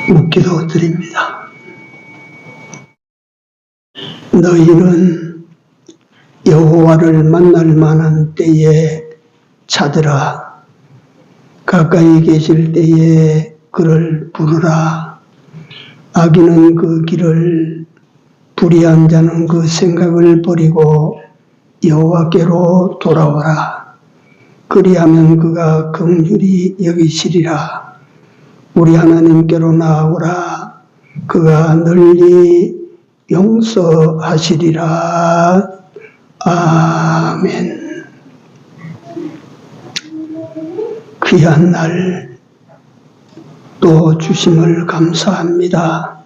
묻기도 드립니다. 너희는 여호와를 만날 만한 때에 찾으라. 가까이 계실 때에 그를 부르라. 악인은 그 길을, 불의한 자는 그 생각을 버리고 여호와께로 돌아오라. 그리하면 그가 긍휼히 여기시리라. 우리 하나님께로 나아오라. 그가 널리 용서하시리라. 아멘. 귀한 날 또 주심을 감사합니다.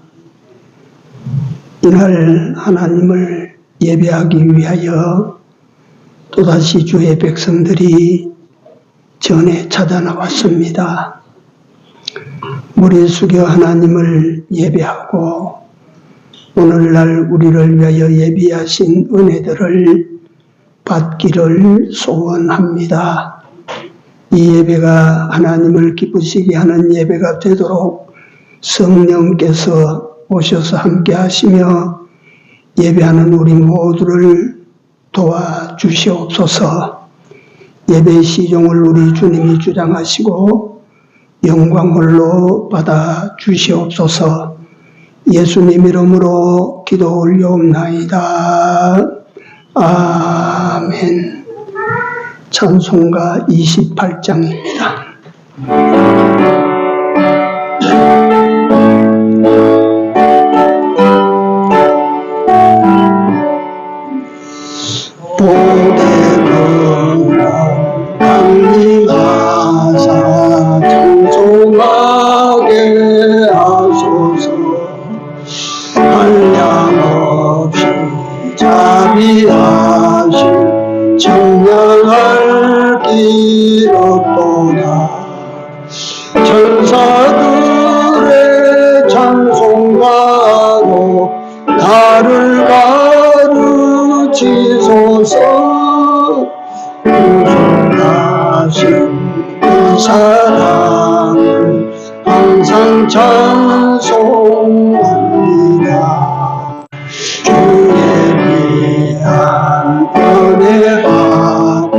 이날 하나님을 예배하기 위하여 또다시 주의 백성들이 전에 찾아 나왔습니다. 머리 숙여 하나님을 예배하고 오늘날 우리를 위하여 예비하신 은혜들을 받기를 소원합니다. 이 예배가 하나님을 기쁘시게 하는 예배가 되도록 성령께서 오셔서 함께 하시며 예배하는 우리 모두를 도와주시옵소서. 예배의 시종을 우리 주님이 주장하시고 영광 홀로 받아 주시옵소서. 예수님 이름으로 기도 올려옵나이다. 아멘. 찬송가 28장입니다. 보배로 강림하사 찬송하게 하소서. 한량없이 자비하신 청량할 길 없도다. 천사들의 찬송가로 나를 가르치소서. 구속하신 그 사랑을 항상 찬송합니다. 주의 귀한 은혜하고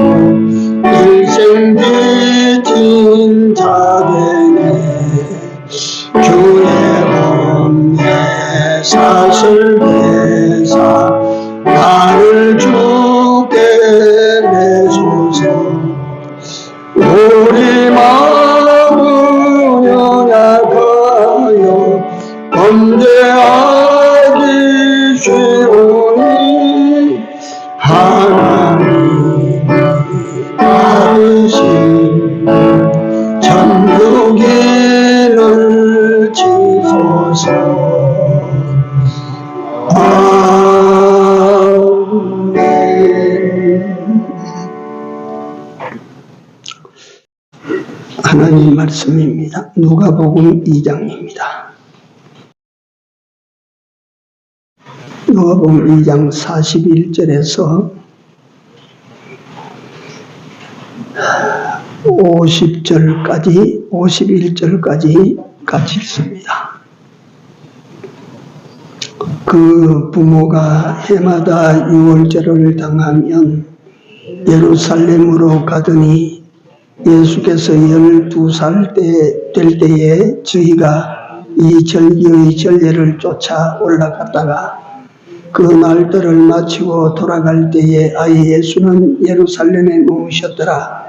일생 빚진 자되네. 주의 은혜 사슬 대사 나를 주께 내소서. 우리 마음은 연약하여 범죄하기 쉬우니 하나님이 다르신 천국인을 지소서. 하나님 말씀입니다. 누가복음 2장입니다. 누가복음 2장 41절에서 51절까지 같이 읽습니다. 그 부모가 해마다 유월절을 당하면 예루살렘으로 가더니 예수께서 12살 될 때에 저희가 이 절기의 전례를 쫓아 올라갔다가 그 날들을 마치고 돌아갈 때에 아이 예수는 예루살렘에 머무셨더라.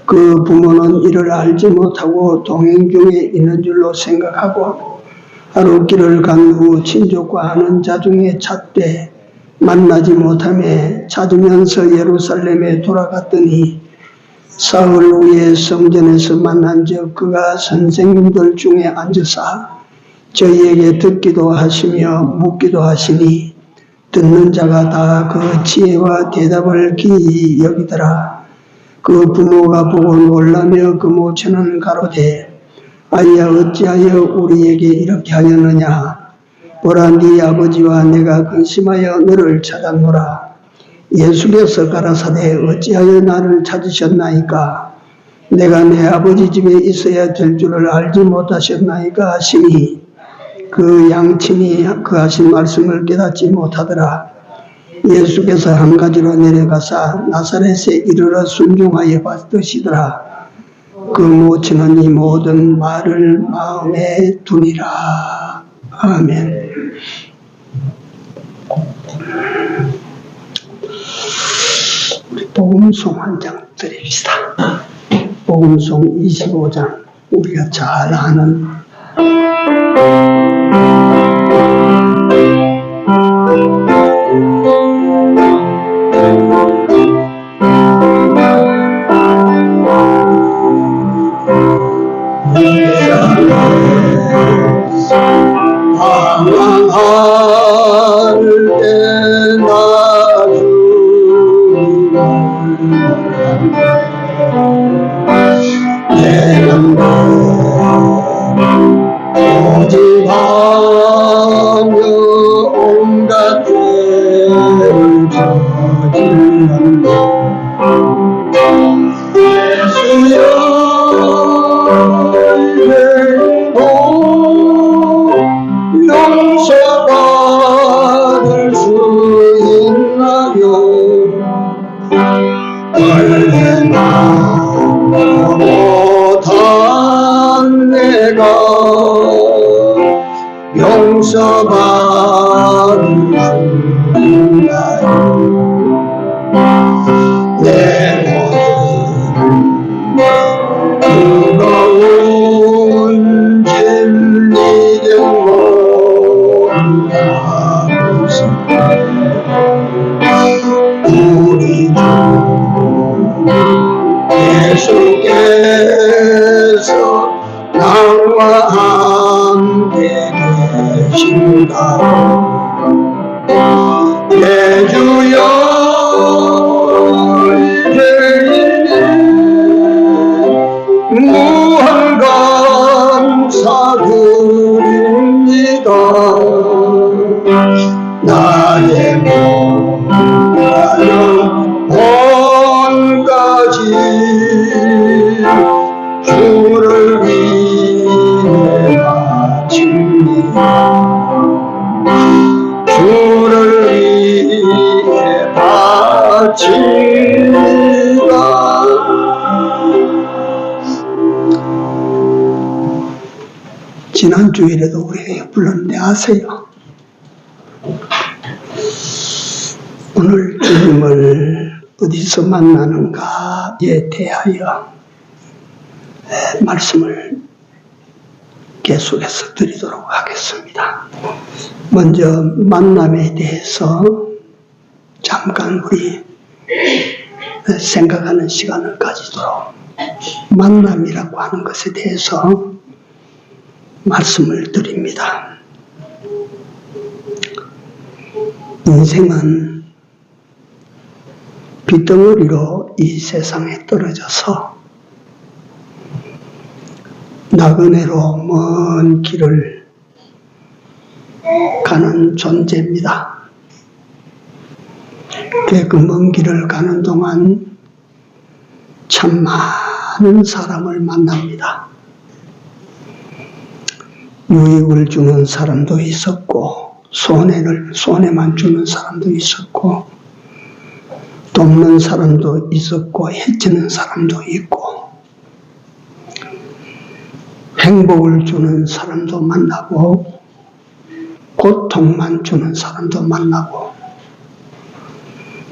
그 부모는 이를 알지 못하고 동행 중에 있는 줄로 생각하고 하루 길을 간 후 친족과 아는 자 중에 찾되 만나지 못하며 찾으면서 예루살렘에 돌아갔더니 사흘 후에 성전에서 만난즉 그가 선생님들 중에 앉으사 저희에게 듣기도 하시며 묻기도 하시니 듣는 자가 다 그 지혜와 대답을 기이 여기더라. 그 부모가 보고 놀라며 그 모처는 가로되 아이야 어찌하여 우리에게 이렇게 하였느냐. 보라 네 아버지와 내가 근심하여 너를 찾았노라. 예수께서 가라사대 어찌하여 나를 찾으셨나이까. 내가 내 아버지 집에 있어야 될 줄을 알지 못하셨나이까 하시니 그 양친이 그 하신 말씀을 깨닫지 못하더라. 예수께서 한 가지로 내려가사 나사렛에 이르러 순종하여 받으시더라. 그 모친은 이 모든 말을 마음에 두니라. 아멘. 우리 복음송 한 장 드립시다. 복음송 25장 우리가 잘 아는 방황할 때 나를 고집하며 온갖 죄를 저질렀네. 예수여 이제도 용서받을 수 있나요? 얼마나 못한 내가 용서받을 수 있나요? 내 모든 뜨거운 진리를 몰라서 우리 주 예수께서 나와 함께 계신다. 내 주여 이제는 무한 감사드립니다. 나의 영혼까지 주를 위해 바칩니다. 주를 위해 바칩니다. 지난 주일에도 우리가 불렀는데 아세요? 오늘 주님을 어디서 만나는가에 대하여 말씀을 계속해서 드리도록 하겠습니다. 먼저 만남에 대해서 잠깐 우리 생각하는 시간을 가지도록 만남이라고 하는 것에 대해서 말씀을 드립니다. 인생은 빗덩어리로 이 세상에 떨어져서 나그네로 먼 길을 가는 존재입니다. 그 먼 길을 가는 동안 참 많은 사람을 만납니다. 유익을 주는 사람도 있었고 손해만 주는 사람도 있었고 돕는 사람도 있었고 해치는 사람도 있고 행복을 주는 사람도 만나고 고통만 주는 사람도 만나고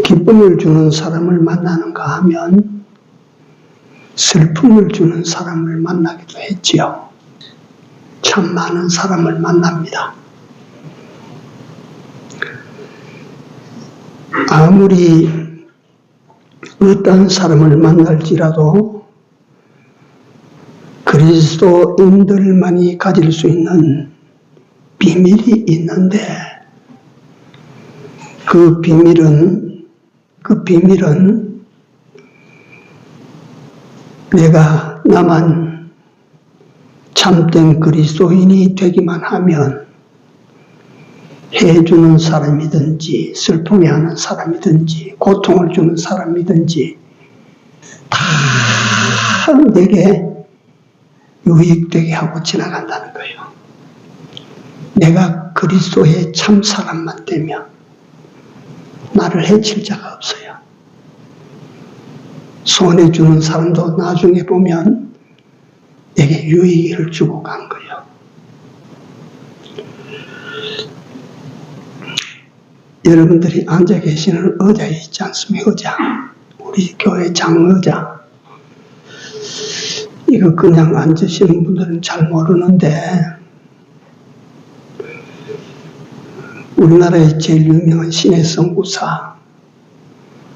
기쁨을 주는 사람을 만나는가 하면 슬픔을 주는 사람을 만나기도 했지요. 참 많은 사람을 만납니다. 아무리 어떤 사람을 만날지라도 그리스도인들만이 가질 수 있는 비밀이 있는데 그 비밀은 내가 나만 참된 그리스도인이 되기만 하면 해주는 사람이든지 슬픔해하는 사람이든지 고통을 주는 사람이든지 다 내게 유익되게 하고 지나간다는 거예요. 내가 그리스도의 참 사람만 되면 나를 해칠 자가 없어요. 손해주는 사람도 나중에 보면 내게 유익을 주고 간 거예요. 여러분들이 앉아 계시는 의자에 있지 않습니까? 의자. 우리 교회 장의자. 이거 그냥 앉으시는 분들은 잘 모르는데 우리나라의 제일 유명한 신의 선구사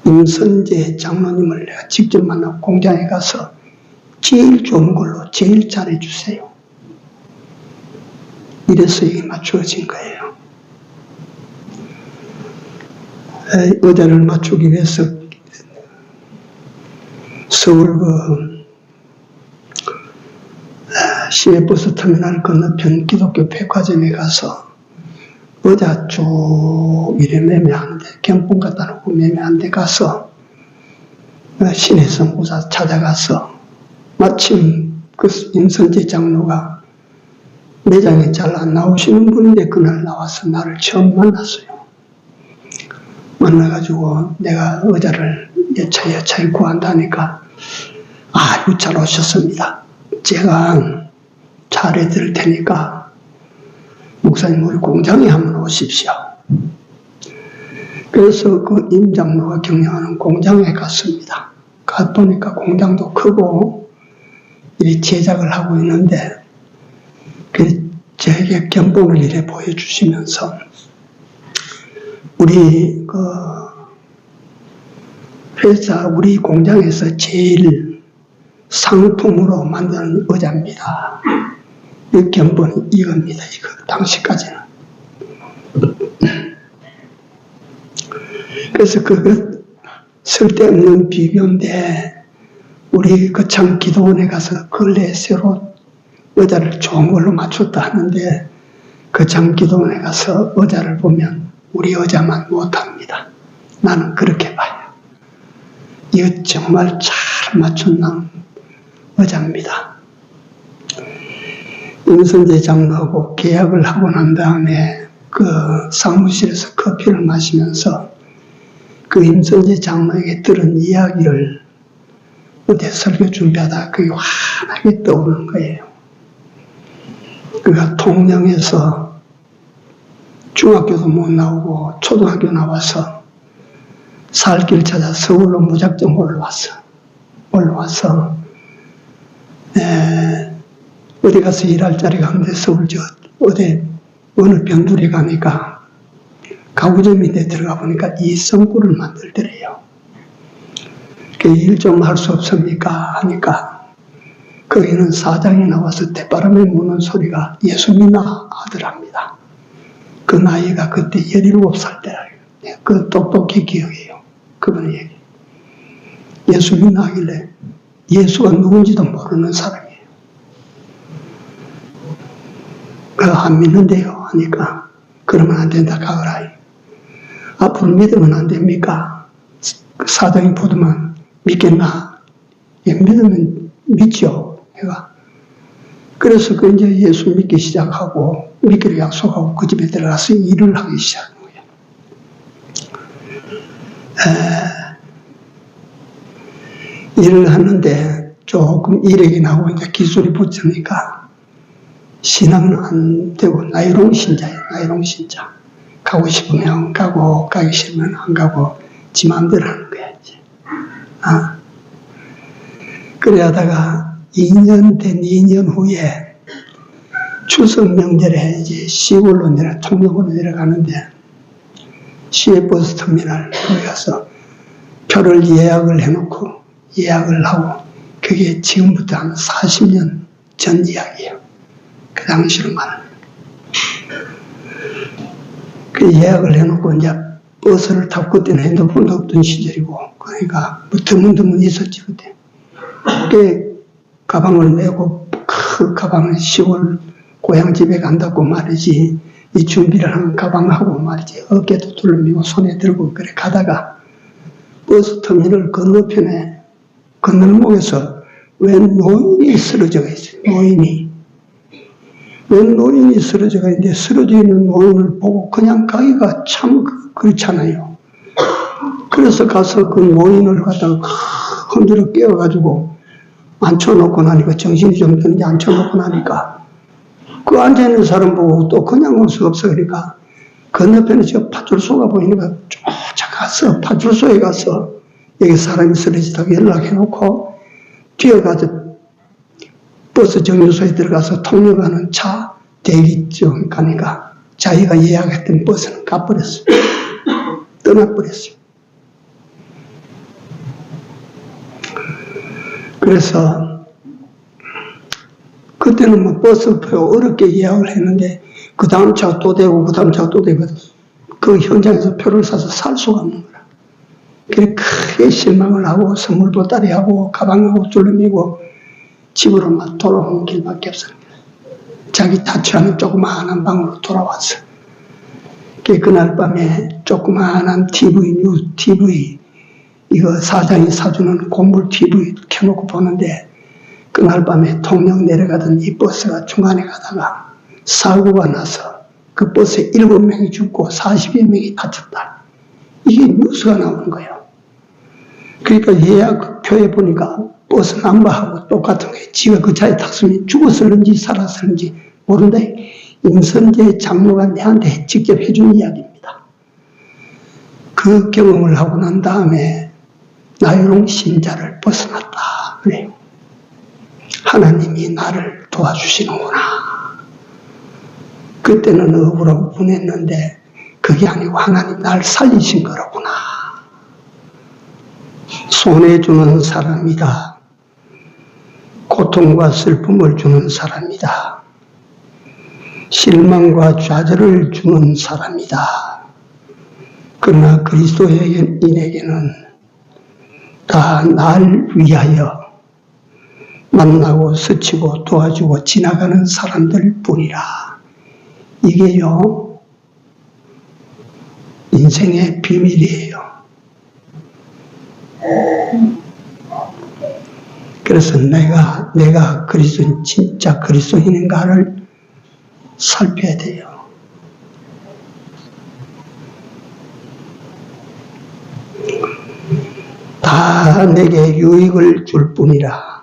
임선재 장로님을 내가 직접 만나고 공장에 가서 제일 좋은 걸로 제일 잘해주세요. 이래서 이게 맞추어진 거예요. 의자를 맞추기 위해서 서울 시외버스 터미널 건너편 기독교 백화점에 가서 의자 쭉 이래 매매하는데 경품 갖다 놓고 매매하는데 가서 신의 선구사 찾아가서 마침 그 임선재 장로가 매장에 잘 안 나오시는 분인데 그날 나와서 나를 처음 만났어요. 만나가지고 내가 의자를 여차여차히 구한다니까 아유 잘 오셨습니다. 제가 잘해드릴 테니까 목사님 우리 공장에 한번 오십시오. 그래서 그 임장로가 경영하는 공장에 갔습니다. 가보니까 공장도 크고 이 제작을 하고 있는데 저에게 견본을 이래 보여주시면서 우리 회사 우리 공장에서 제일 상품으로 만드는 의자입니다. 이 견본이 이겁니다. 이거 당시까지는. 그래서 그거 쓸데없는 비교인데 우리 거창 기도원에 가서 근래에 새로 의자를 좋은 걸로 맞췄다 하는데 거창 기도원에 가서 의자를 보면 우리 의자만 못합니다. 나는 그렇게 봐요. 이거 정말 잘 맞춘 의자입니다. 임선재 장로하고 계약을 하고 난 다음에 그 사무실에서 커피를 마시면서 그 임선재 장로에게 들은 이야기를 어디 설교 준비하다 그게 환하게 떠오르는 거예요. 그가 통영에서 중학교도 못 나오고 초등학교 나와서 살 길 찾아 서울로 무작정 올라와서 어디 가서 일할 자리가 없는데 서울 어디 어느 병들에 가니까 가구점인데 들어가 보니까 이성구를 만들더래요. 그 일 좀 할 수 없습니까? 하니까 거기는 사장이 나와서 대바람에 무는 소리가 예수 믿나 하더랍니다. 그 나이가 그때 17살 때라. 그 똑똑히 기억해요. 그분의 얘기. 예수 믿나 하길래 예수가 누군지도 모르는 사람이에요. 안 믿는데요 하니까 그러면 안 된다 가거라. 앞으로 믿으면 안 됩니까? 사장이 보더만 믿겠나? 예, 믿으면 믿죠. 내가. 그래서 그 이제 예수 믿기 시작하고 믿기로 약속하고 그 집에 들어가서 일을 하기 시작한 거예요. 일을 하는데 조금 이력이 나고 이제 기술이 붙으니까 신앙은 안 되고 나이롱 신자예요. 나이롱 신자. 가고 싶으면 가고 가기 싫으면 안 가고 지 마음대로 하는 거야 이제. 그래 하다가 2년 된 2년 후에 추석 명절에 이제 시골로 통영으로 내려가는데 시외버스 터미널 거기 가서 표를 예약을 해놓고 예약을 하고 그게 지금부터 한 40년 전 이야기예요. 그 당시로 말하는. 그 예약을 해놓고 이제 버스를 타고 그때는 핸드폰도 없던 시절이고 그러니까 뭐 드문드문 있었지 그때. 그 가방을 메고 그 가방을 시골 고향 집에 간다고 말이지 이 준비를 한 가방하고 말이지 어깨도 둘러미고 손에 들고 그래 가다가 버스 터미널 건너편에 건널목에서 웬 노인이 쓰러져 있어요. 노인이. 웬 노인이 쓰러져 있는데 쓰러져 있는 노인을 보고 그냥 가기가 참 그렇잖아요. 그래서 가서 그 노인을 갖다가 흔들어 깨워가지고 앉혀놓고 나니까 정신이 좀 드는지 앉혀놓고 나니까 그 앉아있는 사람 보고 또 그냥 올 수가 없어. 그러니까 건너편에 저 파출소가 보이니까 쫓아가서 파출소에 가서 여기 사람이 쓰러지다고 연락해놓고 뛰어가서 버스 정류소에 들어가서 통역하는 차 대기 중 가니까 자기가 예약했던 버스는 가버렸어요. 떠나버렸어요. 그래서 그때는 뭐 버스표 어렵게 예약을 했는데 그 다음 차가 또 되고 그 다음 차가 또 되고 그 현장에서 표를 사서 살 수가 없는 거라. 그래 크게 실망을 하고 선물 보따리 하고 가방하고 둘러매고 집으로 막 돌아오는 길밖에 없습니다. 자기 자취하는 조그마한 방으로 돌아왔어. 그날 밤에 조그마한 TV 이거 사장이 사주는 고물 TV 켜놓고 보는데 그날 밤에 통영 내려가던 이 버스가 중간에 가다가 사고가 나서 그 버스에 7명이 죽고 40여 명이 다쳤다. 이게 뉴스가 나오는 거예요. 그러니까 예약표에 보니까 버스 넘버하고 똑같은 거예요. 지가 그 차에 탔으면 죽었을는지 살았을는지 모른다. 임선재 장로가 내한테 직접 해준 이야기입니다. 그 경험을 하고 난 다음에 나유롱 신자를 벗어났다. 그래요. 하나님이 나를 도와주시는구나. 그때는 억울하고 분했는데 그게 아니고 하나님 나를 살리신 거로구나. 손해주는 사람이다. 고통과 슬픔을 주는 사람이다. 실망과 좌절을 주는 사람이다. 그러나 그리스도인에게는 다 날 위하여 만나고 스치고 도와주고 지나가는 사람들 뿐이라. 이게요, 인생의 비밀이에요. 그래서 내가 그리스도인, 진짜 그리스도인인가를 살펴야 돼요. 다 내게 유익을 줄 뿐이라.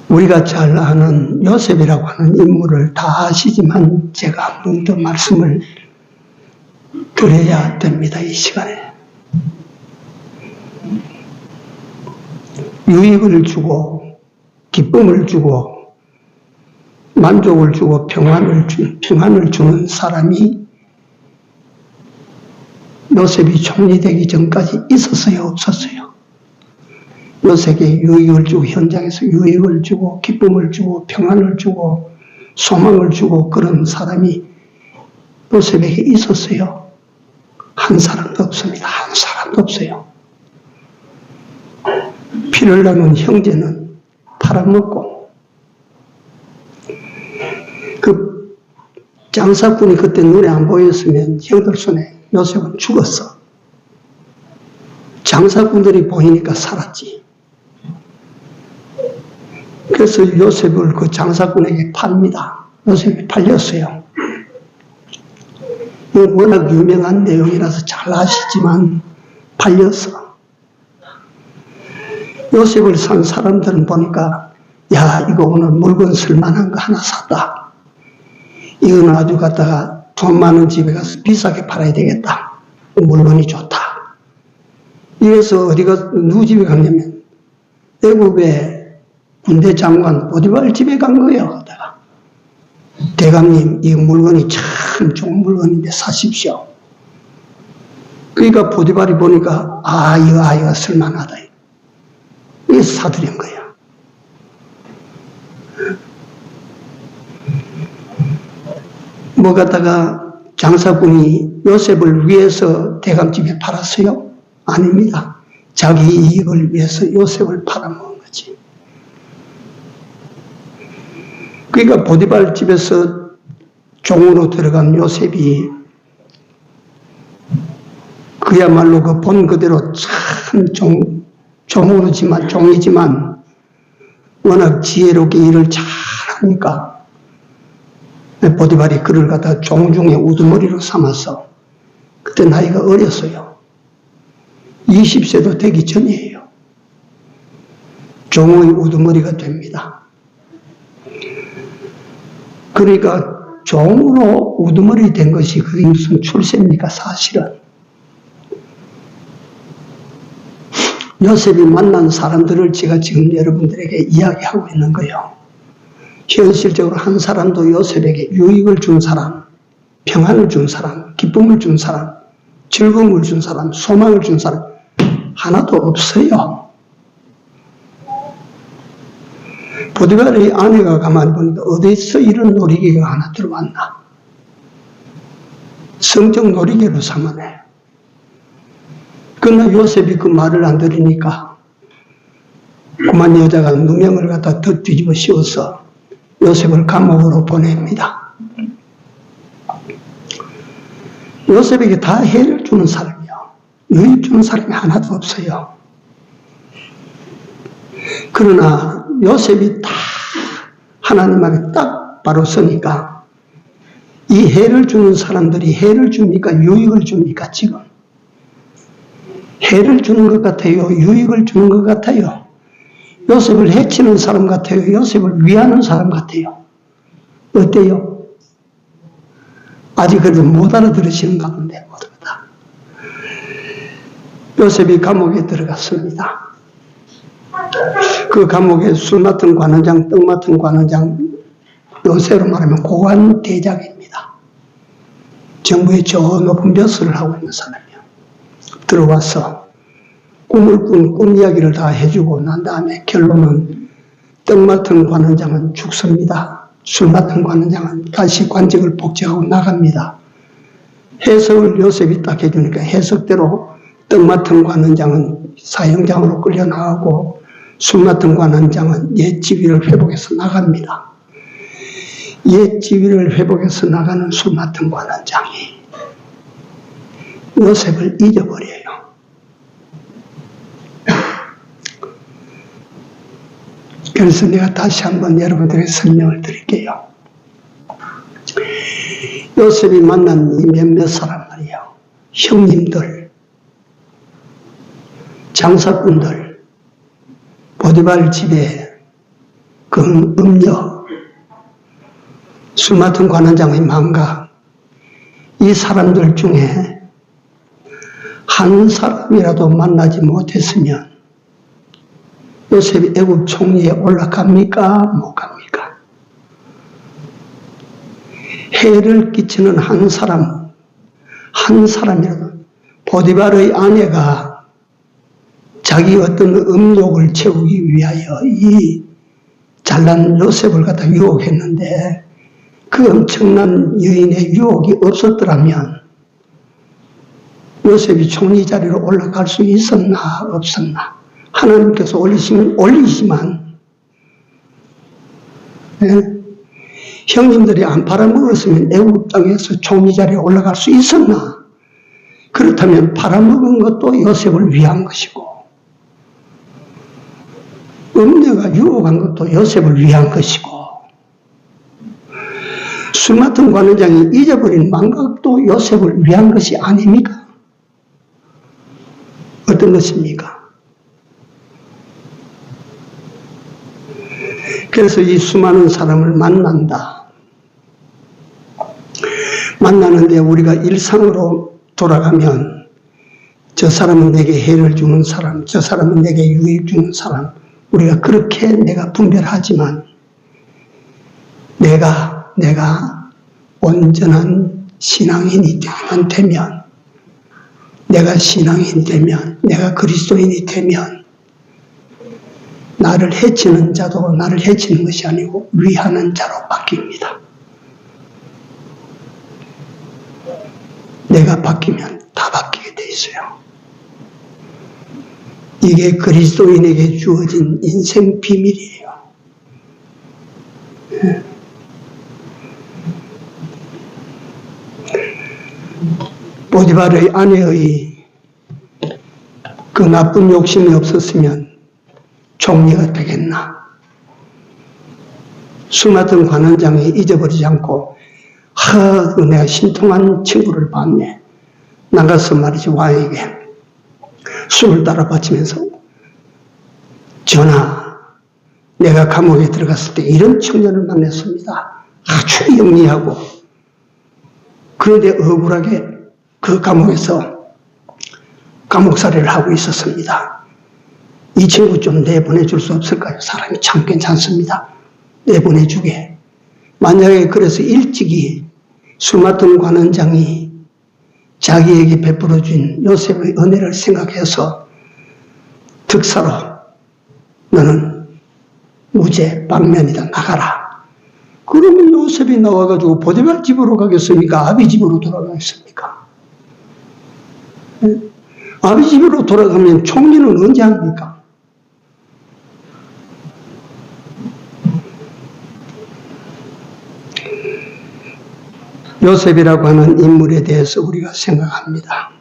우리가 잘 아는 요셉이라고 하는 인물을 다 아시지만 제가 한 번 더 말씀을 드려야 됩니다. 이 시간에. 유익을 주고 기쁨을 주고 만족을 주고 평안을 주는 사람이 요셉이 총리 되기 전까지 있었어요? 없었어요? 요셉에게 유익을 주고 현장에서 유익을 주고 기쁨을 주고 평안을 주고 소망을 주고 그런 사람이 요셉에게 있었어요? 한 사람도 없습니다. 한 사람도 없어요. 피를 나눈 형제는 팔아먹고 그 장사꾼이 그때 눈에 안 보였으면 형들 손에 요셉은 죽었어. 장사꾼들이 보이니까 살았지. 그래서 요셉을 그 장사꾼에게 팝니다. 요셉이 팔렸어요. 워낙 유명한 내용이라서 잘 아시지만 팔렸어. 요셉을 산 사람들은 보니까 야, 이거 오늘 물건 쓸만한 거 하나 샀다. 이거는 아주 갖다가 돈 많은 집에 가서 비싸게 팔아야 되겠다. 물건이 좋다. 이래서 어디가 누구 집에 갔냐면 애굽의 군대 장관 보디발 집에 간 거예요. 대감님, 이 물건이 참 좋은 물건인데 사십시오. 그러니까 보디발이 보니까 이거 아이가 쓸만하다. 이게 사들인 거예요. 뭐 갖다가 장사꾼이 요셉을 위해서 대감집에 팔았어요? 아닙니다. 자기 이익을 위해서 요셉을 팔아먹은 거지. 그러니까 보디발 집에서 종으로 들어간 요셉이 그야말로 그 본 그대로 참 종이지만 워낙 지혜롭게 일을 잘하니까 보디발이 그를 갖다 종 중에 우두머리로 삼아서, 그때 나이가 어렸어요. 20세도 되기 전이에요. 종의 우두머리가 됩니다. 그러니까 종으로 우두머리 된 것이 그게 무슨 출세입니까? 사실은 요셉이 만난 사람들을 제가 지금 여러분들에게 이야기하고 있는 거예요. 현실적으로 한 사람도 요셉에게 유익을 준 사람, 평안을 준 사람, 기쁨을 준 사람, 즐거움을 준 사람, 소망을 준 사람 하나도 없어요. 보디발의 아내가 가만히 보니까 어디서 이런 놀이개가 하나 들어왔나? 성적 놀이개로 삼아내. 그러나 요셉이 그 말을 안 들으니까 그만 여자가 누명을 갖다 더 뒤집어 씌워서 요셉을 감옥으로 보냅니다. 요셉에게 다 해를 주는 사람이요. 유익 주는 사람이 하나도 없어요. 그러나 요셉이 다 하나님에게 딱 바로 서니까 이 해를 주는 사람들이 해를 줍니까? 유익을 줍니까? 지금 해를 주는 것 같아요? 유익을 주는 것 같아요? 요셉을 해치는 사람 같아요? 요셉을 위하는 사람 같아요? 어때요? 아직 그래도 못 알아들으시는가 본데 못 알아듣다. 요셉이 감옥에 들어갔습니다. 그 감옥에 술 맡은 관원장, 떡 맡은 관원장, 요새로 말하면 고관 대작입니다. 정부의 저 높은 벼슬을 하고 있는 사람이요. 들어와서 꿈을 꾼 꿈 이야기를 다 해주고 난 다음에 결론은 떡 맡은 관원장은 죽습니다. 술 맡은 관원장은 다시 관직을 복직하고 나갑니다. 해석을 요셉이 딱 해주니까 해석대로 떡 맡은 관원장은 사형장으로 끌려나가고 술 맡은 관원장은 옛 지위를 회복해서 나갑니다. 옛 지위를 회복해서 나가는 술 맡은 관원장이 요셉을 잊어버려요. 그래서 내가 다시 한번 여러분들에게 설명을 드릴게요. 요셉이 만난 이 몇몇 사람 말이에요. 형님들, 장사꾼들, 보디발 집에 그 음녀, 술 맡은 관원장의 망각, 이 사람들 중에 한 사람이라도 만나지 못했으면 요셉이 애굽 총리에 올라갑니까? 못 갑니까? 해를 끼치는 한 사람이라도 보디발의 아내가 자기 어떤 음욕을 채우기 위하여 이 잘난 요셉을 갖다 유혹했는데 그 엄청난 여인의 유혹이 없었더라면 요셉이 총리 자리로 올라갈 수 있었나 없었나? 하나님께서 올리시만 형님들이 안 팔아먹었으면 애국 땅에서 총리 자리에 올라갈 수 있었나? 그렇다면 팔아먹은 것도 요셉을 위한 것이고 음녀가 유혹한 것도 요셉을 위한 것이고 술 맡은 관원장이 잊어버린 망각도 요셉을 위한 것이 아닙니까? 어떤 것입니까? 그래서 이 수많은 사람을 만나는데 우리가 일상으로 돌아가면 저 사람은 내게 해를 주는 사람, 저 사람은 내게 유익 주는 사람, 우리가 그렇게 내가 분별하지만 내가 온전한 신앙인이 되면 내가 신앙인이 되면 내가 그리스도인이 되면 나를 해치는 자도 나를 해치는 것이 아니고 위하는 자로 바뀝니다. 내가 바뀌면 다 바뀌게 돼 있어요. 이게 그리스도인에게 주어진 인생 비밀이에요. 보디발의 아내의 그 나쁜 욕심이 없었으면 총리가 되겠나? 수많은 관원장이 잊어버리지 않고 내가 신통한 친구를 봤네. 나가서 말이지 왕에게 술을 따라 바치면서 전하, 내가 감옥에 들어갔을 때 이런 청년을 만났습니다. 아주 영리하고 그런데 억울하게 그 감옥에서 감옥살이를 하고 있었습니다. 이 친구 좀 내보내줄 수 없을까요? 사람이 참 괜찮습니다. 내보내주게. 만약에 그래서 일찍이 술 맡은 관원장이 자기에게 베풀어준 요셉의 은혜를 생각해서 특사로 너는 무죄 방면이다 나가라. 그러면 요셉이 나와가지고 보디발 집으로 가겠습니까? 아비 집으로 돌아가겠습니까? 아비 집으로 돌아가면 총리는 언제 합니까? 요셉이라고 하는 인물에 대해서 우리가 생각합니다.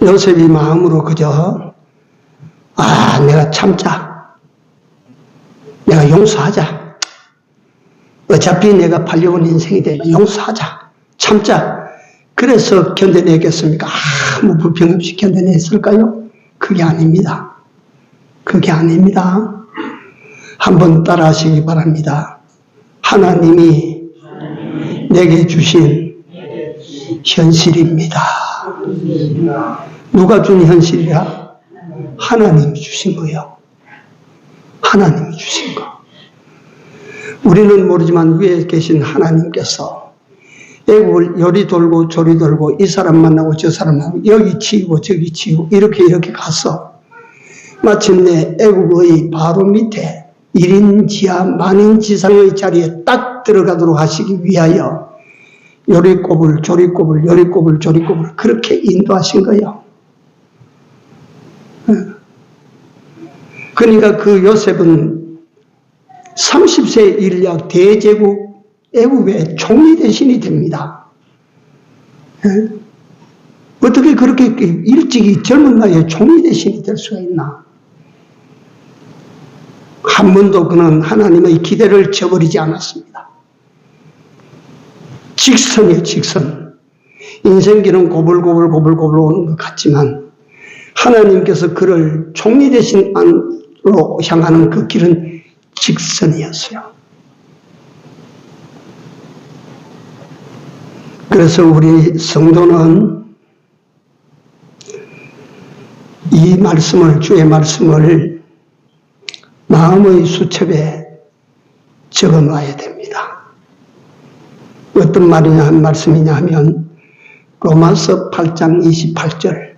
요셉이 마음으로 그저 내가 참자. 내가 용서하자. 어차피 내가 팔려온 인생이 되면 용서하자. 참자. 그래서 견뎌내겠습니까? 아무 불평 없이 견뎌냈을까요? 그게 아닙니다. 그게 아닙니다. 한번 따라 하시기 바랍니다. 하나님이 내게 주신 현실입니다. 누가 준 현실이야? 하나님이 주신 거예요. 하나님이 주신 거. 우리는 모르지만 위에 계신 하나님께서 애국을 요리 돌고 저리 돌고 이 사람 만나고 저 사람 만나고 여기 치고 저기 치고 이렇게 가서 마침내 애국의 바로 밑에 1인 지하 만인 지상의 자리에 딱 들어가도록 하시기 위하여 요리꼽을 조리꼽을 요리꼽을 조리꼽을 그렇게 인도하신 거예요. 그러니까 그 요셉은 30세 일약 대제국 애국의 총리 대신이 됩니다. 어떻게 그렇게 일찍이 젊은 나이에 총리 대신이 될 수가 있나? 한 번도 그는 하나님의 기대를 저버리지 않았습니다. 직선이에요, 직선. 인생길은 고불고불 오는 것 같지만 하나님께서 그를 총리 대신 안으로 향하는 그 길은 직선이었어요. 그래서 우리 성도는 이 말씀을, 주의 말씀을 마음의 수첩에 적어 놔야 됩니다. 어떤 말씀이냐 하면 로마서 8장 28절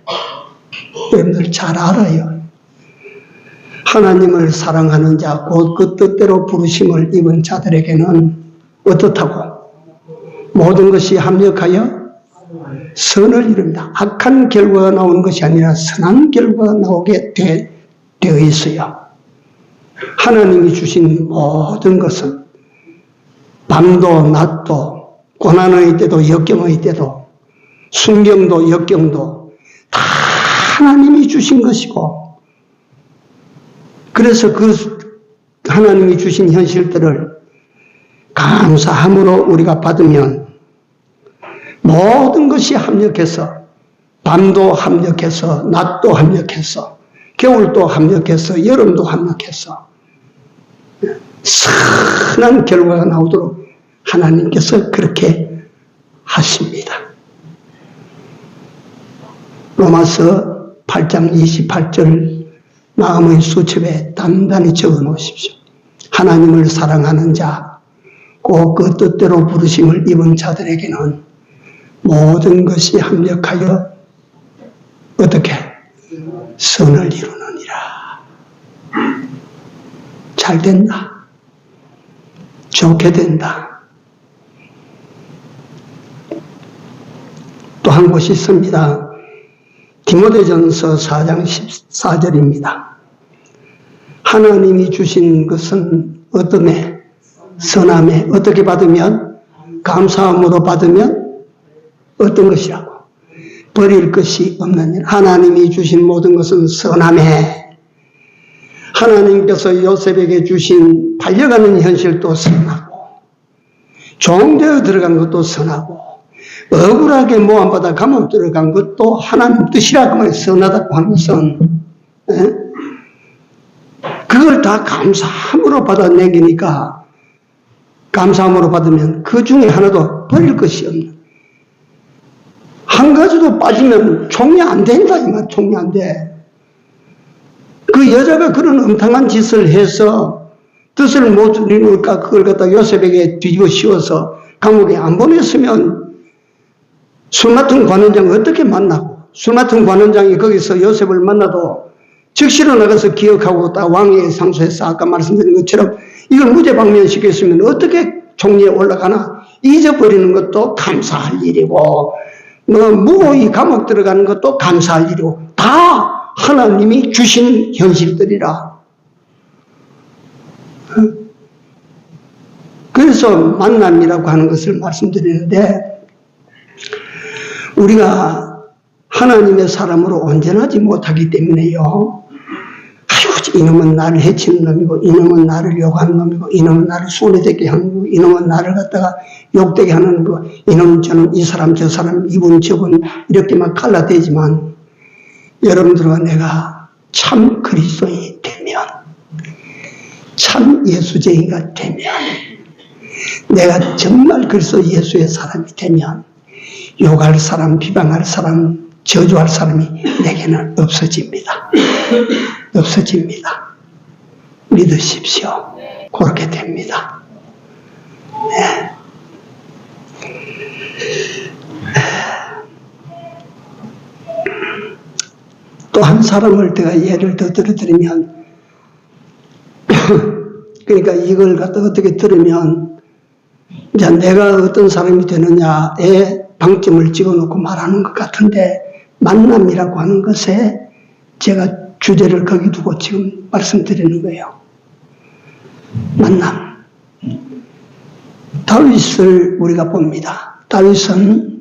여러분들 잘 알아요. 하나님을 사랑하는 자 곧 그 뜻대로 부르심을 입은 자들에게는 어떻다고? 모든 것이 합력하여 선을 이룹니다. 악한 결과가 나오는 것이 아니라 선한 결과가 나오게 되어 있어요. 하나님이 주신 모든 것은 밤도 낮도 고난의 때도 역경의 때도 순경도 역경도 다 하나님이 주신 것이고 그래서 그 하나님이 주신 현실들을 감사함으로 우리가 받으면 모든 것이 합력해서 밤도 합력해서 낮도 합력해서 겨울도 합력해서 여름도 합력해서 선한 결과가 나오도록 하나님께서 그렇게 하십니다. 로마서 8장 28절 마음의 수첩에 단단히 적어 놓으십시오. 하나님을 사랑하는 자, 꼭 그 뜻대로 부르심을 입은 자들에게는 모든 것이 합력하여 어떻게? 선을 이루느니라. 잘 된다. 좋게 된다. 또 한 곳이 있습니다. 디모데전서 4장 14절입니다. 하나님이 주신 것은 어떠매? 선함에 어떻게 받으면? 감사함으로 받으면 어떤 것이라고? 버릴 것이 없는 일. 하나님이 주신 모든 것은 선함에 하나님께서 요셉에게 주신 달려가는 현실도 선하고 종되어 들어간 것도 선하고 억울하게 모함받아 감옥 들어간 것도 하나님 뜻이라고 하면 선하다고 하는 것은 그걸 다 감사함으로 받아내기니까 감사함으로 받으면 그 중에 하나도 버릴 것이 없는 한 가지도 빠지면 종이 안 된다 이 말. 종이 안 돼. 그 여자가 그런 음탕한 짓을 해서 뜻을 못 이루니까 그걸 갖다 요셉에게 뒤집어 씌워서 감옥에 안 보냈으면 술 맡은 관원장 어떻게 만나고 술 맡은 관원장이 거기서 요셉을 만나도 즉시로 나가서 기억하고 딱 왕위에 상소해서 아까 말씀드린 것처럼 이걸 무죄방면시켰으면 어떻게 총리에 올라가나. 잊어버리는 것도 감사할 일이고 무고히 감옥 들어가는 것도 감사할 일이고 다 하나님이 주신 현실들이라. 그래서 만남이라고 하는 것을 말씀드리는데 우리가 하나님의 사람으로 온전하지 못하기 때문에요. 아이고 이놈은 나를 해치는 놈이고 이놈은 나를 욕하는 놈이고 이놈은 나를 손해되게 하는 놈이고 이놈은 나를 갖다가 욕되게 하는 놈이고 이놈은 저는 이 사람 저 사람 이분 저분 이렇게만 갈라대지만 여러분들과 내가 참 그리스도인이 되면 참 예수쟁이가 되면 내가 정말 그리스도 예수의 사람이 되면 욕할 사람, 비방할 사람, 저주할 사람이 내게는 없어집니다. 없어집니다. 믿으십시오. 그렇게 됩니다. 네. 또 한 사람을 제가 예를 더 들어드리면 그러니까 이걸 갖다 어떻게 들으면 이제 내가 어떤 사람이 되느냐에 방점을 찍어놓고 말하는 것 같은데 만남이라고 하는 것에 제가 주제를 거기 두고 지금 말씀드리는 거예요. 만남. 다윗을 우리가 봅니다. 다윗은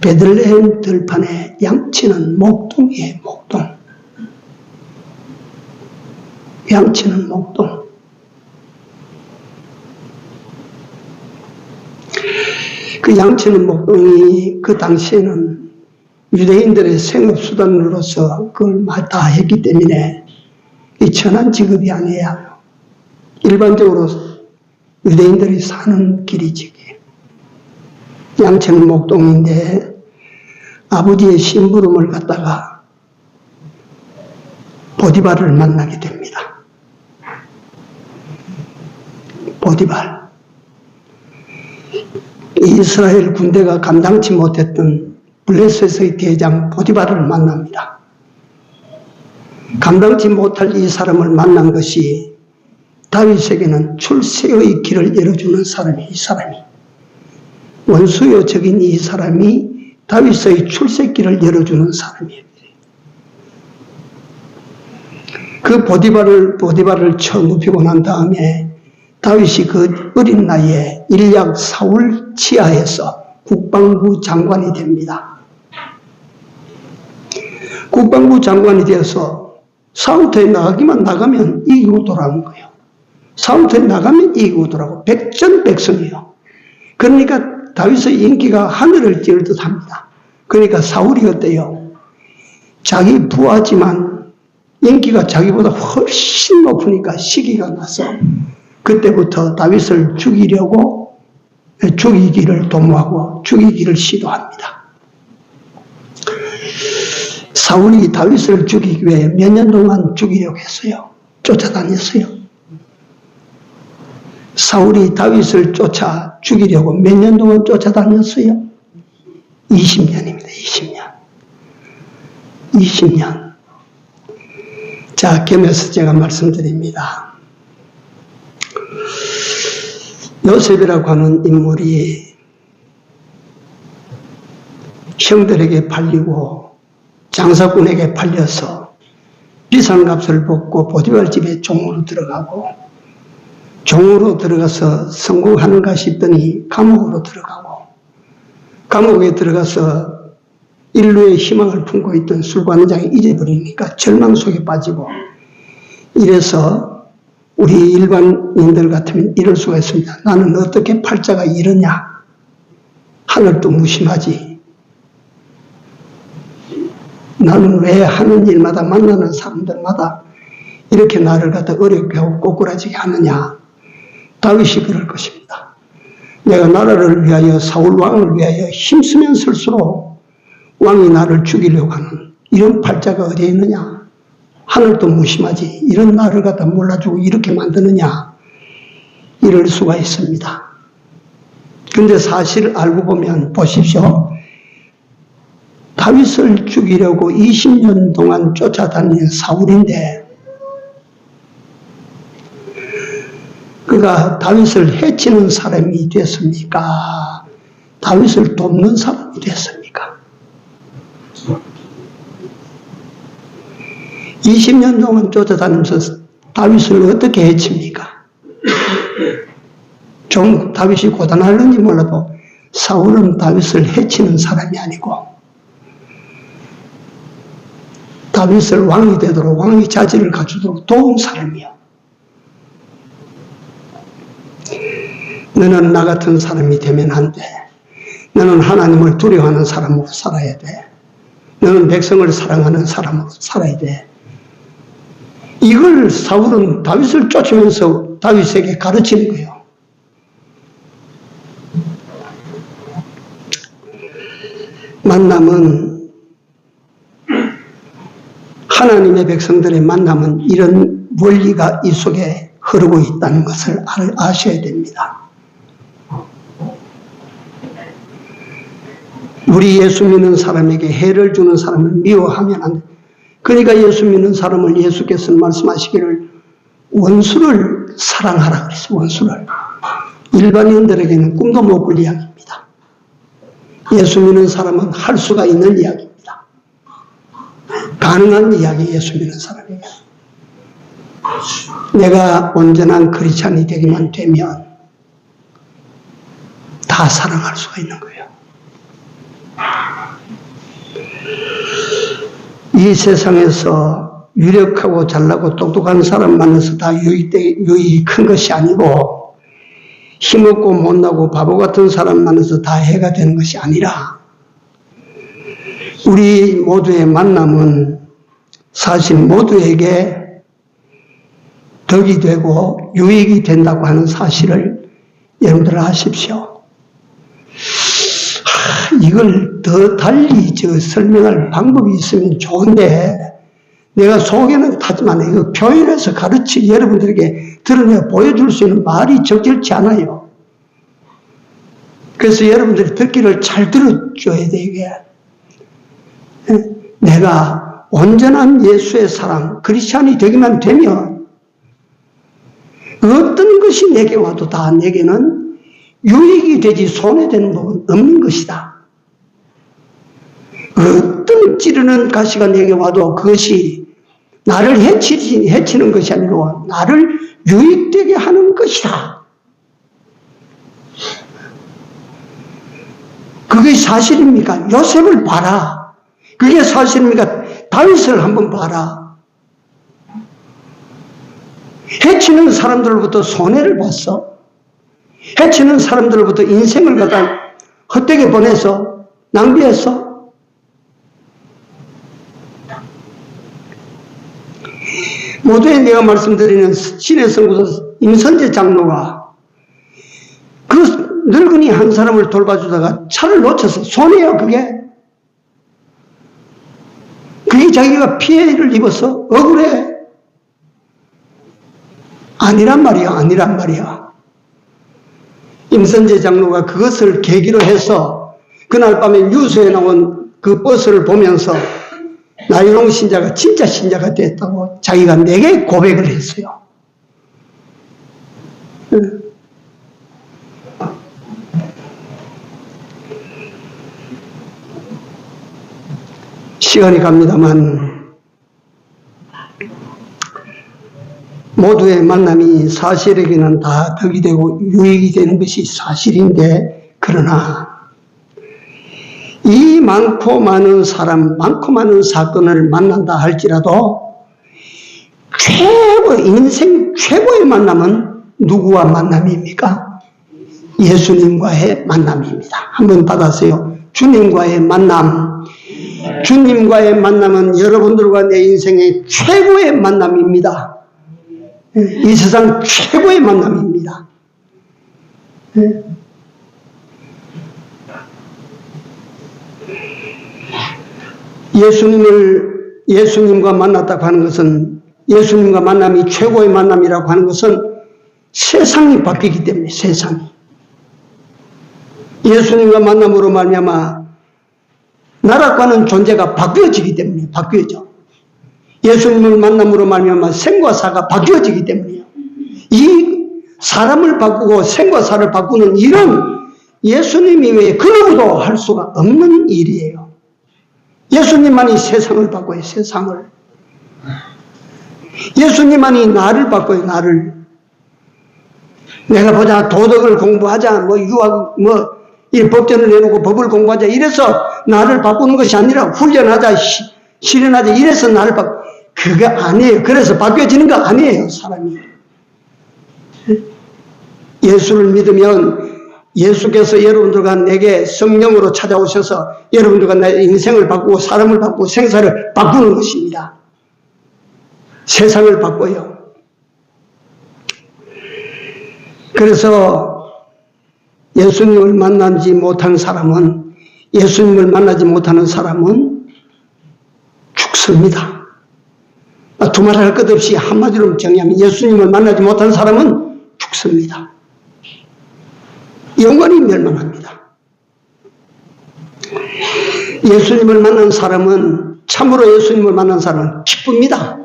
베들레헴 들판에 양치는 목동이에요. 목동. 양치는 목동. 그 양치는 목동이 그 당시에는 유대인들의 생업수단으로서 그걸 다 했기 때문에 이 천한 직업이 아니에요. 일반적으로 유대인들이 사는 길이지. 양치는 목동인데 아버지의 심부름을 갖다가 보디발을 만나게 됩니다. 보디발. 이스라엘 군대가 감당치 못했던 블레셋의 대장 보디발을 만납니다. 감당치 못할 이 사람을 만난 것이 다윗에게는 출세의 길을 열어주는 사람이 이 사람이. 원수요 적인 이 사람이 다윗의 출세길을 열어주는 사람이에요. 그 보디발을 쳐 눕히고 난 다음에 다윗이 그 어린 나이에 일약 사울 치하에서 국방부 장관이 됩니다. 국방부 장관이 되어서 사울터에 나가면 이기고 돌아오는 거예요. 사울터에 나가면 이기고 돌아오고 백전백승이에요. 그러니까 다윗의 인기가 하늘을 찌를 듯합니다. 그러니까 사울이 어때요? 자기 부하지만 인기가 자기보다 훨씬 높으니까 시기가 나서 그때부터 다윗을 죽이기를 도모하고 죽이기를 시도합니다. 사울이 다윗을 죽이기 위해 몇 년 동안 죽이려고 했어요. 쫓아다녔어요. 사울이 다윗을 쫓아 죽이려고 몇 년 동안 쫓아다녔어요? 20년입니다. 20년. 자, 겸해서 제가 말씀드립니다. 요셉이라고 하는 인물이 형들에게 팔리고 장사꾼에게 팔려서 비싼 값을 받고 보디발 집에 종으로 들어가고 종으로 들어가서 성공하는가 싶더니 감옥으로 들어가고 감옥에 들어가서 인류의 희망을 품고 있던 술관장이 잊어버리니까 절망 속에 빠지고, 이래서 우리 일반인들 같으면 이럴 수가 있습니다. 나는 어떻게 팔자가 이러냐? 하늘도 무심하지. 나는 왜 하는 일마다 만나는 사람들마다 이렇게 나를 갖다 어렵게 하고 꼬꾸라지게 하느냐? 다윗이 그럴 것입니다. 내가 나라를 위하여 사울 왕을 위하여 힘쓰면 쓸수록 왕이 나를 죽이려고 하는 이런 팔자가 어디에 있느냐? 하늘도 무심하지. 이런 나를 갖다 몰라주고 이렇게 만드느냐? 이럴 수가 있습니다. 근데 사실 알고 보면 보십시오. 다윗을 죽이려고 20년 동안 쫓아다니는 사울인데 그가 다윗을 해치는 사람이 됐습니까? 다윗을 돕는 사람이 됐습니까? 20년 동안 쫓아다니면서 다윗을 어떻게 해칩니까? 좀 다윗이 고단할는지 몰라도 사울은 다윗을 해치는 사람이 아니고 다윗을 왕이 되도록 왕의 자질을 갖추도록 도운 사람이요. 너는 나 같은 사람이 되면 안 돼. 너는 하나님을 두려워하는 사람으로 살아야 돼. 너는 백성을 사랑하는 사람으로 살아야 돼. 이걸 사울은 다윗을 쫓으면서 다윗에게 가르치는 거예요. 만남은 하나님의 백성들의 만남은 이런 원리가 이 속에 흐르고 있다는 것을 아셔야 됩니다. 우리 예수 믿는 사람에게 해를 주는 사람을 미워하면 안 돼. 그러니까 예수 믿는 사람을 예수께서 말씀하시기를 원수를 사랑하라 그랬어요. 원수를. 일반인들에게는 꿈도 못 꿀 이야기입니다. 예수 믿는 사람은 할 수가 있는 이야기입니다. 가능한 이야기, 예수 믿는 사람에게. 내가 온전한 크리스찬이 되기만 되면 다 사랑할 수가 있는 거예요. 이 세상에서 유력하고 잘나고 똑똑한 사람 만나서 다 유익이 큰 것이 아니고 힘없고 못나고 바보 같은 사람 만나서 다 해가 되는 것이 아니라 우리 모두의 만남은 사실 모두에게 덕이 되고 유익이 된다고 하는 사실을 여러분들 아십시오. 이걸 더 달리 설명할 방법이 있으면 좋은데 내가 속에는 타지만 이거 표현해서 여러분들에게 드러내 보여줄 수 있는 말이 적절치 않아요. 그래서 여러분들이 듣기를 잘 들어줘야 돼. 이게 내가 온전한 예수의 사랑 크리스찬이 되기만 되면 어떤 것이 내게 와도 다 내게는 유익이 되지 손해되는 법은 없는 것이다. 어떤 찌르는 가시가 내게 와도 그것이 나를 해치는 것이 아니고 나를 유익되게 하는 것이다. 그게 사실입니까? 요셉을 봐라. 그게 사실입니까? 다윗을 한번 봐라. 해치는 사람들로부터 손해를 봤어. 해치는 사람들로부터 인생을 갖다 헛되게 보내서 낭비했어. 모두에 내가 말씀드리는 신의 선구자 임선재 장로가 그 늙은이 한 사람을 돌봐주다가 차를 놓쳐서 손해요. 그게 자기가 피해를 입어서 억울해. 아니란 말이야. 임선재 장로가 그것을 계기로 해서 그날 밤에 뉴스에 나온 그 버스를 보면서 나일롱 신자가 진짜 신자가 됐다고 자기가 내게 고백을 했어요. 시간이 갑니다만 모두의 만남이 사실에게는 다 덕이 되고 유익이 되는 것이 사실인데 그러나 이 많고 많은 사람, 많고 많은 사건을 만난다 할지라도 인생 최고의 만남은 누구와 만남입니까? 예수님과의 만남입니다. 한번 받아세요. 주님과의 만남. 주님과의 만남은 여러분들과 내 인생의 최고의 만남입니다. 이 세상 최고의 만남입니다. 예수님과 만났다고 하는 것은, 예수님과 만남이 최고의 만남이라고 하는 것은 세상이 바뀌기 때문에, 세상이. 예수님과 만남으로 말미암아 나락과는 존재가 바뀌어지기 때문에, 바뀌어져. 예수님을 만남으로 말미암아 생과 사가 바뀌어지기 때문이에요. 이 사람을 바꾸고 생과 사를 바꾸는 일은 예수님 이외에 그 누구도 할 수가 없는 일이에요. 예수님만이 세상을 바꿔요, 세상을. 예수님만이 나를 바꿔요, 나를. 내가 보자, 도덕을 공부하자, 유학, 이 법전을 내놓고 법을 공부하자, 이래서 나를 바꾸는 것이 아니라 훈련하자, 실현하자, 이래서 나를 그거 아니에요. 그래서 바뀌어지는 거 아니에요, 사람이. 예수를 믿으면 예수께서 여러분들과 내게 성령으로 찾아오셔서 여러분들과 내 인생을 바꾸고 사람을 바꾸고 생사를 바꾸는 것입니다. 세상을 바꿔요. 그래서 예수님을 만나지 못한 사람은, 예수님을 만나지 못하는 사람은 죽습니다. 두말할 것 없이 한마디로 정리하면 예수님을 만나지 못한 사람은 죽습니다. 영원히 멸망합니다. 예수님을 만난 사람은, 참으로 예수님을 만난 사람은 기쁩니다.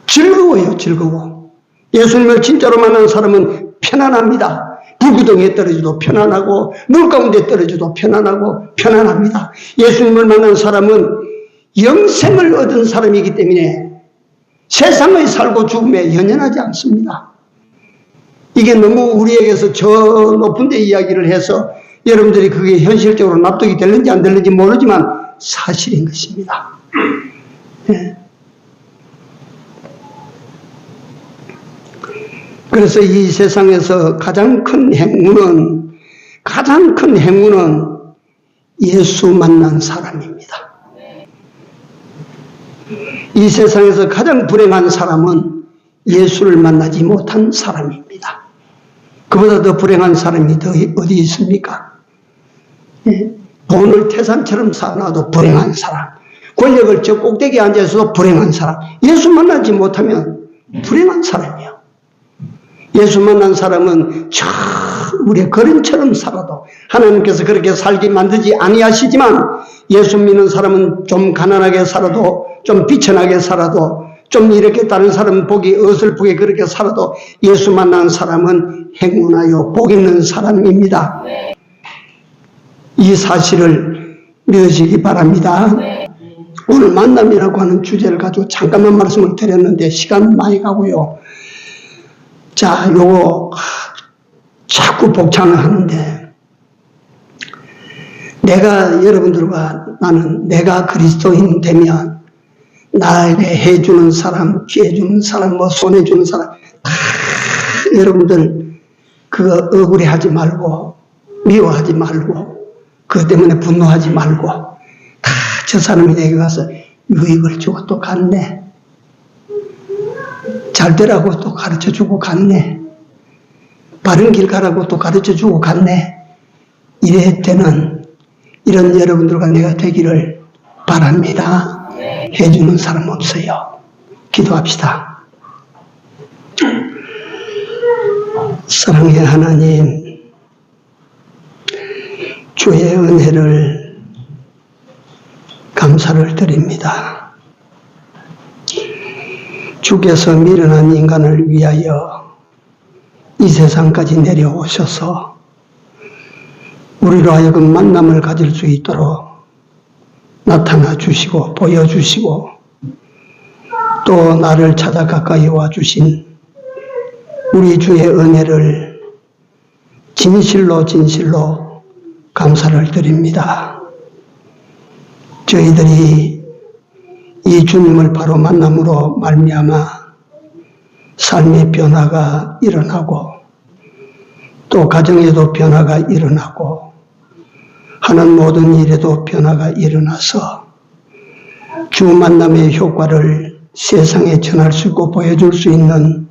즐거워요, 즐거워. 예수님을 진짜로 만난 사람은 편안합니다. 불구덩이에 떨어져도 편안하고 물 가운데 떨어져도 편안하고 편안합니다. 예수님을 만난 사람은 영생을 얻은 사람이기 때문에 세상의 살고 죽음에 연연하지 않습니다. 이게 너무 우리에게서 저 높은 데 이야기를 해서 여러분들이 그게 현실적으로 납득이 되는지 안 되는지 모르지만 사실인 것입니다. 네. 그래서 이 세상에서 가장 큰 행운은 예수 만난 사람입니다. 이 세상에서 가장 불행한 사람은 예수를 만나지 못한 사람입니다. 그보다 더 불행한 사람이 어디 있습니까? 돈을 태산처럼 쌓아놔도 불행한 사람, 권력을 저 꼭대기에 앉아서도 불행한 사람, 예수 만나지 못하면 불행한 사람이에요. 예수 만난 사람은 저 우리의 거린처럼 살아도 하나님께서 그렇게 살게 만들지 아니하시지만, 예수 믿는 사람은 좀 가난하게 살아도, 좀 비천하게 살아도, 좀 이렇게 다른 사람 보기 어설프게 그렇게 살아도 예수 만난 사람은 행운하여 복 있는 사람입니다. 이 사실을 믿으시기 바랍니다. 오늘 만남이라고 하는 주제를 가지고 잠깐만 말씀을 드렸는데 시간 많이 가고요. 자, 요거 자꾸 복창을 하는데, 여러분들과 나는 내가 그리스도인 되면 나에게 해주는 사람, 피해주는 사람, 손해주는 사람, 여러분들 그거 억울해하지 말고, 미워하지 말고, 그것 때문에 분노하지 말고, 저 사람이 내게 가서 유익을 주고 또 갔네, 잘 되라고 또 가르쳐주고 갔네, 바른 길 가라고 또 가르쳐주고 갔네, 이럴 때는 이런 여러분들과 내가 되기를 바랍니다. 해주는 사람 없어요. 기도합시다. 사랑의 하나님, 주의 은혜를 감사를 드립니다. 주께서 미련한 인간을 위하여 이 세상까지 내려오셔서 우리로 하여금 만남을 가질 수 있도록 나타나 주시고 보여주시고 또 나를 찾아 가까이 와주신 우리 주의 은혜를 진실로 감사를 드립니다. 저희들이 이 주님을 바로 만남으로 말미암아 삶의 변화가 일어나고 또 가정에도 변화가 일어나고 하는 모든 일에도 변화가 일어나서 주 만남의 효과를 세상에 전할 수 있고 보여줄 수 있는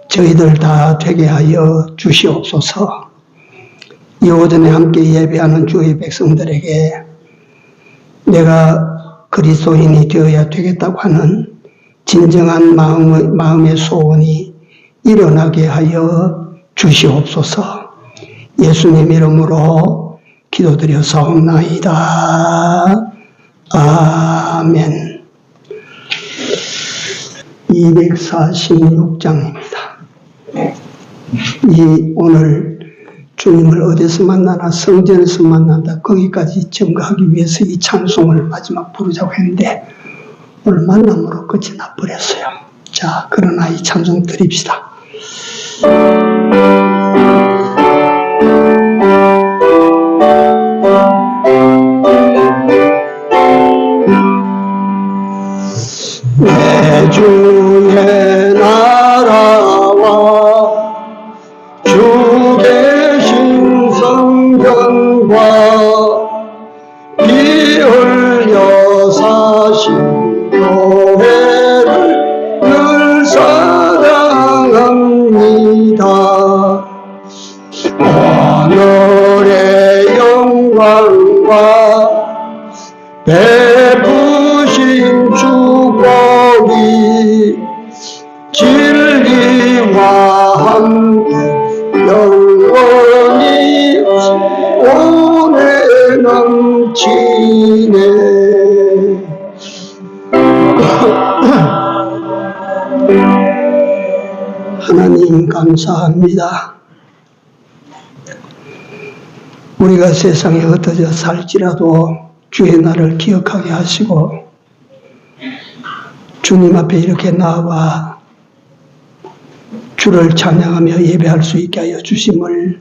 저희들 다 되게 하여 주시옵소서. 이 오전에 함께 예배하는 주의 백성들에게 내가 그리스도인이 되어야 되겠다고 하는 진정한 마음의 소원이 일어나게 하여 주시옵소서. 예수님 이름으로 기도드려사옵나이다. 아멘. 246장입니다. 오늘 주님을 어디서 만나나 성전에서 만난다. 거기까지 증거하기 위해서 이 찬송을 마지막 부르자고 했는데 오늘 만남으로 끝이 나버렸어요. 자, 그러나 이 찬송 드립시다. 내 주의 나라와 주 계신 성전과 피 흘려 사신 교회를 늘 사랑합니다. 오늘의 영광과 베푸신 축복이 진리와 함께 영원히 오래 넘치네. 하나님 감사합니다. 우리가 세상에 흩어져 살지라도 주의 날을 기억하게 하시고 주님 앞에 이렇게 나와 주를 찬양하며 예배할 수 있게 하여 주심을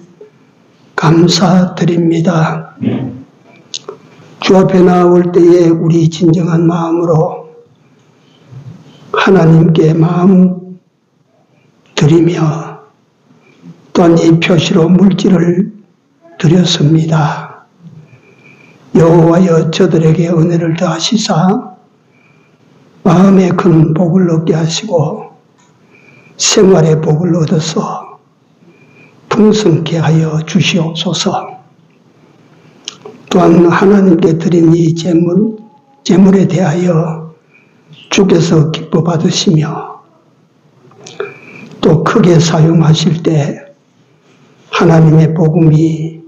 감사드립니다. 주 앞에 나올 때에 우리 진정한 마음으로 하나님께 마음 드리며 또한 이 표시로 물질을 드렸습니다. 여호와여 저들에게 은혜를 더하시사 마음에 큰 복을 얻게 하시고 생활의 복을 얻어서 풍성케 하여 주시옵소서. 또한 하나님께 드린 이 재물에 대하여 주께서 기뻐 받으시며 또 크게 사용하실 때 하나님의 복음이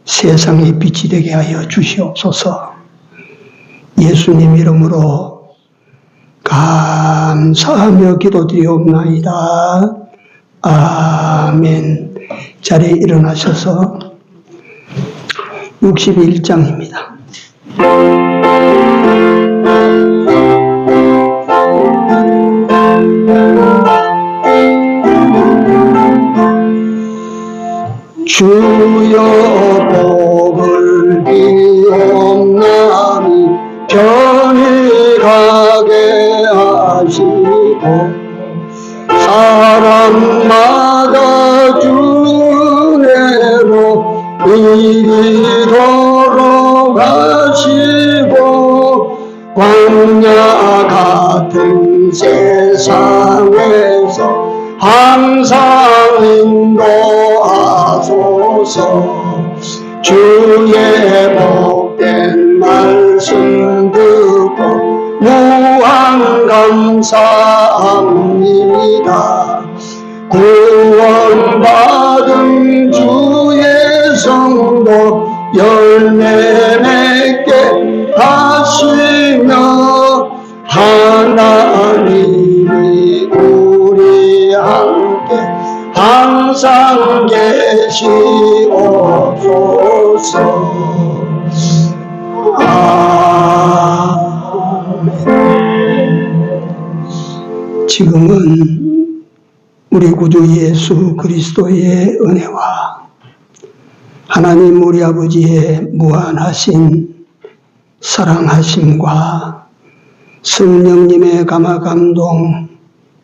세상의 빛이 되게 하여 주시옵소서. 예수님 이름으로 감사하며 기도드리옵나이다. 아멘. 자리에 일어나셔서 61장입니다. 주여 복을 비옵나니 편히 가게 하시고 사람마다 주내로 이리도록 하시고 광야 같은 세상에서 항상 인도하소서. 주의 복된 말씀 듣고 무한 감사합니다. 구원받은 주의 성도 열매 맺게 하시며 하나님이 우리 함께 항상 계시옵소서. 아멘. 지금은 우리 구주 예수 그리스도의 은혜와 하나님 우리 아버지의 무한하신 사랑하심과 성령님의 감화감동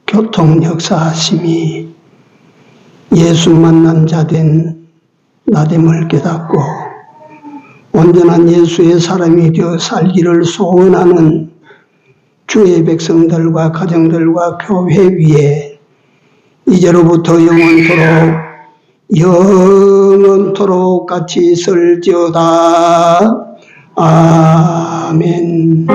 교통 역사하심이 예수 만난 자 된 나됨을 깨닫고 온전한 예수의 사람이 되어 살기를 소원하는 주의 백성들과 가정들과 교회 위에 이제로부터 영원토록 같이 있을지어다. 아멘.